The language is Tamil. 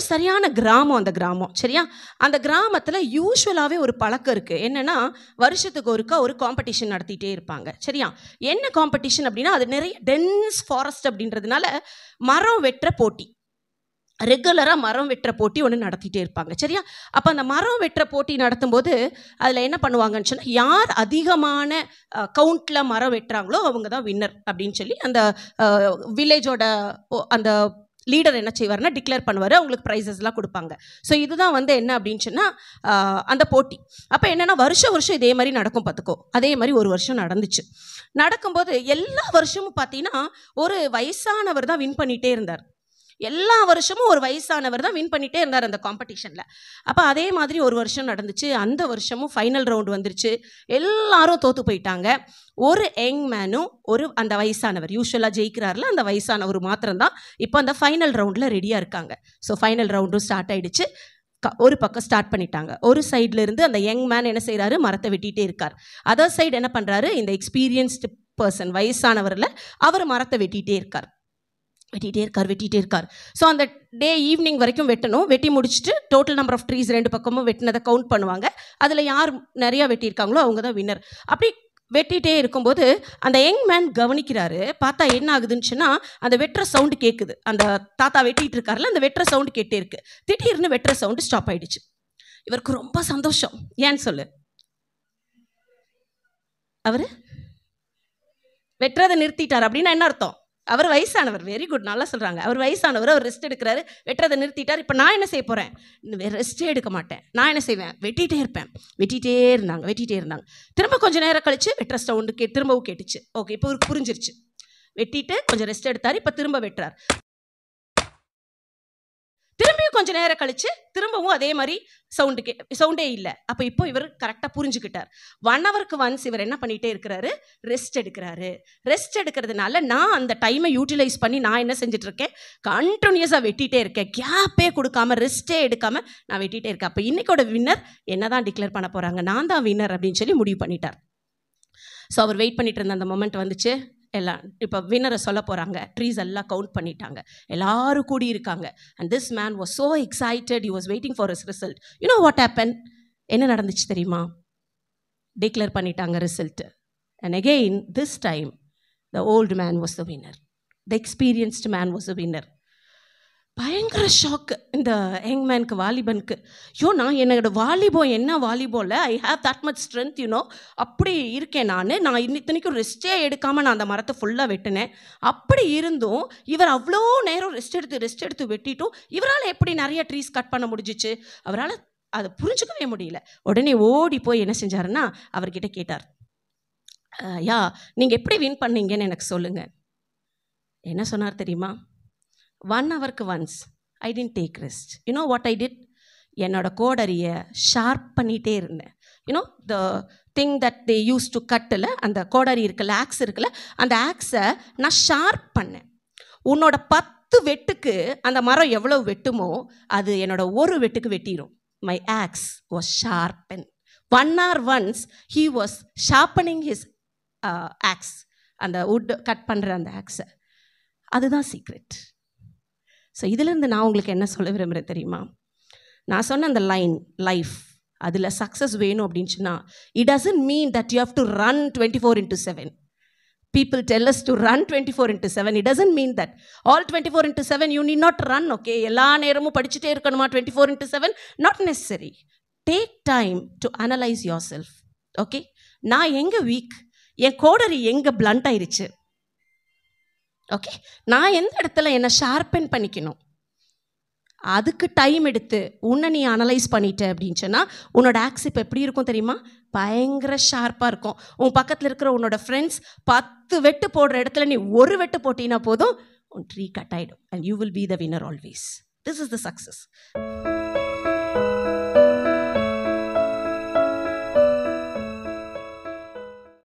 சரியான கிராமம் அந்த கிராமம், சரியா? அந்த கிராமத்தில் யூஸ்வலாகவே ஒரு பழக்கம் இருக்குது. என்னென்னா, வருஷத்துக்கு ஒருக்கா ஒரு காம்படிஷன் நடத்திட்டே இருப்பாங்க, சரியா? என்ன காம்படிஷன் அப்படின்னா, அது நிறைய டென்ஸ் ஃபாரஸ்ட் அப்படின்றதுனால மரம் வெட்டுற போட்டி, ரெகுலராக மரம் வெட்டுற போட்டி ஒன்று நடத்திட்டே இருப்பாங்க, சரியா? அப்போ அந்த மரம் வெட்டுற போட்டி நடத்தும்போது அதில் என்ன பண்ணுவாங்கன்னு சொன்னால், யார் அதிகமான கவுண்டில் மரம் வெட்டுறாங்களோ அவங்க தான் வின்னர் அப்படின்னு சொல்லி அந்த வில்லேஜோட அந்த லீடர் என்ன செய்வார்னா டிக்ளேர் பண்ணுவார், அவங்களுக்கு ப்ரைஸஸ்லாம் கொடுப்பாங்க. ஸோ இதுதான் வந்து என்ன அப்படின்னு சொன்னால் அந்த போட்டி. அப்போ என்னென்னா வருஷம் இதே மாதிரி நடக்கும் பார்த்துக்கோ. அதே மாதிரி ஒரு வருஷம் நடந்துச்சு. நடக்கும்போது எல்லா வருஷமும் பார்த்தீங்கன்னா ஒரு வயசானவர் தான் வின் பண்ணிகிட்டே இருந்தார். எல்லா வருஷமும் ஒரு வயசானவர் தான் வின் பண்ணிகிட்டே இருந்தார் அந்த காம்படிஷனில். அப்போ அதே மாதிரி ஒரு வருஷம் நடந்துச்சு. அந்த வருஷமும் ஃபைனல் ரவுண்டு வந்துருச்சு. எல்லாரும் தோற்று போயிட்டாங்க. ஒரு யங் மேனும் அந்த வயசானவர், யூஸ்வலாக ஜெயிக்கிறார்ல அந்த வயசானவர் மாத்திரம்தான் இப்போ அந்த ஃபைனல் ரவுண்டில் ரெடியாக இருக்காங்க. ஸோ ஃபைனல் ரவுண்டும் ஸ்டார்ட் ஆகிடுச்சு. ஒரு பக்கம் ஸ்டார்ட் பண்ணிட்டாங்க. ஒரு சைடில் இருந்து அந்த யங் மேன் என்ன செய்கிறாரு, மரத்தை வெட்டிகிட்டே இருக்கார். அதர் சைடு என்ன பண்ணுறாரு, இந்த எக்ஸ்பீரியன்ஸ்டு பர்சன் வயசானவரில் அவர் மரத்தை வெட்டிகிட்டே இருக்கார். ஸோ அந்த டே ஈவினிங் வரைக்கும் வெட்டணும். வெட்டி முடிச்சுட்டு டோட்டல் நம்பர் ஆஃப் ட்ரீஸ் ரெண்டு பக்கமும் வெட்டினதை கவுண்ட் பண்ணுவாங்க. அதில் யார் நிறையா வெட்டியிருக்காங்களோ அவங்க தான் வின்னர். அப்படி வெட்டிகிட்டே இருக்கும்போது அந்த யங் மேன் கவனிக்கிறாரு. பார்த்தா என்ன ஆகுதுன்னு சொன்னால், அந்த வெட்டுற சவுண்டு கேட்குது. அந்த தாத்தா வெட்டிகிட்டு இருக்காருல, அந்த வெட்டுற சவுண்டு கேட்டே இருக்கு. திடீர்னு வெட்டுற சவுண்டு ஸ்டாப் ஆகிடுச்சு. இவருக்கு ரொம்ப சந்தோஷம். ஏன்னு சொல்லு, அவர் வெட்டுறதை நிறுத்திட்டார். அப்படின்னா என்ன அர்த்தம்? அவர் வயசானவர். வெரி குட், நல்லா சொல்கிறாங்க. அவர் வயசானவர், அவர் ரெஸ்ட் எடுக்கிறாரு, வெட்டுறதை நிறுத்திட்டார். இப்போ நான் என்ன செய்ய போகிறேன், ரெஸ்ட்டே எடுக்க மாட்டேன். நான் என்ன செய்வேன், வெட்டிகிட்டே இருப்பேன். வெட்டிகிட்டே இருந்தாங்க. திரும்ப கொஞ்சம் நேரம் கழிச்சு வெட்டுற சவுண்டு திரும்பவும் கேட்டுச்சு. ஓகே, இப்போ இவருக்கு புரிஞ்சிருச்சு. வெட்டிட்டு கொஞ்சம் ரெஸ்ட் எடுத்தார், இப்போ திரும்ப வெட்டுறார். திரும்பியும் கொஞ்சம் நேரம் கழிச்சு திரும்பவும் அதே மாதிரி சவுண்டே இல்லை. அப்போ இப்போ இவர் கரெக்டாக புரிஞ்சுக்கிட்டார். 1 ஹவருக்கு ஒன்ஸ் இவர் என்ன பண்ணிகிட்டே இருக்கிறாரு, ரெஸ்ட் எடுக்கிறாரு. ரெஸ்ட் எடுக்கிறதுனால நான் அந்த டைமை யூட்டிலைஸ் பண்ணி நான் என்ன செஞ்சுட்டு இருக்கேன், கண்டினியூஸாக வெட்டிகிட்டே இருக்கேன். கேப்பே கொடுக்காம, ரெஸ்ட்டே எடுக்காமல் நான் வெட்டிகிட்டே இருக்கேன். அப்போ இன்னைக்கோட வின்னர் என்ன தான் டிக்ளேர் பண்ண போகிறாங்க, நான் தான் வின்னர் அப்படின்னு சொல்லி முடிவு பண்ணிட்டார். ஸோ அவர் வெயிட் பண்ணிட்டு இருந்த அந்த மொமெண்ட் வந்துச்சு. எல்லாம் இப்போ வின்னரை சொல்ல போகிறாங்க. ட்ரீஸ் எல்லாம் கவுண்ட் பண்ணிட்டாங்க, எல்லாரும் கூடி இருக்காங்க. And this man was so excited, he was waiting for his result. You know what happen, என்ன நடந்துச்சு தெரியுமா? டிக்ளேர் பண்ணிட்டாங்க result. And again this time the old man was the winner, the experienced man was the winner. பயங்கர ஷாக்கு இந்த யங் மேனுக்கு, வாலிபனுக்கு. நான் என்னோட வாலிபாலில் I have that much strength, அப்படி இருக்கேன் நான் இத்தனைக்கும் ரெஸ்ட்டே எடுக்காமல் நான் அந்த மரத்தை ஃபுல்லாக வெட்டினேன். அப்படி இருந்தும் இவர் அவ்வளோ நேரம் ரெஸ்ட் எடுத்து வெட்டிட்டும் இவரால் எப்படி நிறைய ட்ரீஸ் கட் பண்ண முடிஞ்சிச்சு? அவரால் அதை புரிஞ்சுக்கவே முடியல. உடனே ஓடி போய் என்ன செஞ்சாருன்னா அவர்கிட்ட கேட்டார், நீங்கள் எப்படி வின் பண்ணீங்கன்னு எனக்கு சொல்லுங்கள். என்ன சொன்னார் தெரியுமா? 1 ஹவருக்கு once I didn't take rest. What I did, என்னோட கோடரியை ஷார்ப் பண்ணிகிட்டே இருந்தேன். The thing that they use to கட்டில், அந்த கோடரி இருக்குல்ல, ஆக்ஸ் இருக்குல்ல, அந்த ஆக்ஸை நான் ஷார்ப் பண்ணேன். உன்னோட 10 வெட்டுக்கு அந்த மரம் எவ்வளோ வெட்டுமோ அது என்னோட ஒரு வெட்டுக்கு வெட்டிடும். My axe was sharpen. 1 hour once he was sharpening his axe, அந்த வுட் கட் பண்ணுற அந்த ஆக்ஸை. அதுதான் சீக்ரெட். ஸோ இதிலேருந்து நான் உங்களுக்கு என்ன சொல்ல விரும்புகிறேன் தெரியுமா? நான் சொன்ன அந்த லைஃப், அதில் சக்ஸஸ் வேணும் அப்படின்னு சொன்னால், it doesn't mean that you have to run 24/7. People tell us to run 24/7. It doesn't mean that all 24/7 you need not run, okay? எல்லா நேரமும் படிச்சுட்டே இருக்கணுமா 24/7? Not necessary. Take time to analyze yourself, okay? நான் எங்கே வீக், என் கோடரி எங்கே பிளண்ட் ஆயிடுச்சு, ஓகே, நான் எந்த இடத்துல என்னை ஷார்பன் பண்ணிக்கணும், அதுக்கு டைம் எடுத்து உன்னை நீ அனலைஸ் பண்ணிட்ட அப்படின்னு சொன்னால் உன்னோட ஆக்ஸ் இப்போ எப்படி இருக்கும் தெரியுமா? பயங்கர ஷார்ப்பாக இருக்கும். உன் பக்கத்தில் இருக்கிற உன்னோட ஃப்ரெண்ட்ஸ் 10 வெட்டு போடுற இடத்துல நீ ஒரு வெட்டு போட்டினா போதும், உன் ட்ரீ கட் ஆகிடும். And you will be the winner always. This is the success.